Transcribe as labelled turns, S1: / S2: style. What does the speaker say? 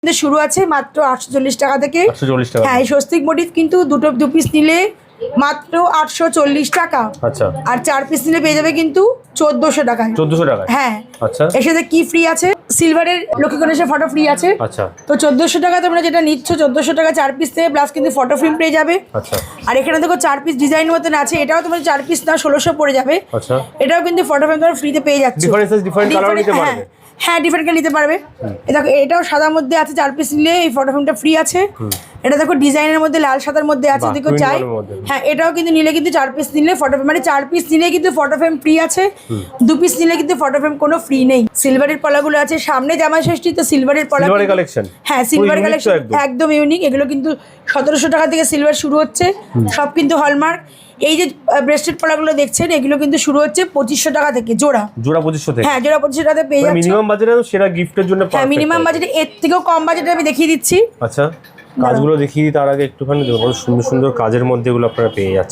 S1: কিন্তু শুরু আছে মাত্র 840 টাকা থেকে।
S2: 840 টাকা।
S1: হ্যাঁ, এই স্বস্তিক মোটিভ কিন্তু দু পিস নিলে মাত্র 840 টাকা।
S2: আচ্ছা।
S1: আর 4 পিস নিলে পেয়ে যাবে কিন্তু 1400 টাকায়।
S2: 1400 টাকায়?
S1: হ্যাঁ।
S2: আচ্ছা।
S1: এর সাথে কি ফ্রি আছে? সিলভারের লক্ষ্মী গণেশের ফটো ফ্রি আছে।
S2: আচ্ছা।
S1: তো 1400 টাকা তোমরা যেটা নিচ্ছ 1400 টাকা 4 পিস থেকে প্লাস কিন্তু ফটো ফ্রেম পেয়ে যাবে।
S2: আচ্ছা।
S1: আর এখানে দেখো 4 পিস ডিজাইন মতন আছে, এটাও তোমার 4 পিস না 1600 পড়ে যাবে।
S2: আচ্ছা।
S1: এটাও কিন্তু ফটো ফ্রেম তোমরা ফ্রিতে পেয়ে যাচ্ছ।
S2: ডিফারেন্ট কালার নিতে পারবে।
S1: হ্যাঁ, ডিফারেন্ট কালার নিতে পারবে। দেখো এটাও সাদার মধ্যে আছে, 4 পিস নিলে এই ফটো ফ্রেমটা ফ্রি আছে। এটা দেখো ডিজাইনের মধ্যে লাল সাদার মধ্যে আছে, দেখো চাই। হ্যাঁ, এটাও কিন্তু নিলে কিন্তু 4 পিস নিলে ফটো ফ্রেম মানে 4 পিস নিলে কিন্তু ফটো ফ্রেম ফ্রি আছে। 2 পিস নিলে কিন্তু ফটো ফ্রেম কোনো ফ্রি নেই। সিলভারের পলাগুলো আছে, সামনে জামাই ষষ্ঠী তো সিলভারের পলা।
S2: সিলভারের কালেকশন।
S1: হ্যাঁ, সিলভার কালেকশন একদম ইউনিক। এগুলো কিন্তু 1700 টাকা থেকে সিলভার শুরু হচ্ছে, সব কিন্তু হলমার্ক। এই যে ব্রেসলেট পলাগুলো দেখছেন এগুলো কিন্তু শুরু হচ্ছে 2500 টাকা থেকে জোড়া।
S2: জোড়া 2500 থেকে?
S1: হ্যাঁ, জোড়া 2500 টাকাতে পেয়ে যাচ্ছে।
S2: মিনিমাম বাজেটে সেরা গিফটের জন্য পারফেক্ট।
S1: হ্যাঁ, মিনিমাম বাজেটে, এর থেকেও কম বাজেটে আমি দেখিয়ে দিচ্ছি।
S2: আচ্ছা, কাজগুলো দেখিয়ে দিই তার আগে একটুখানি দেখুন, সুন্দর সুন্দর কাজের মধ্যে এগুলো আপনারা পেয়ে যাচ্ছেন।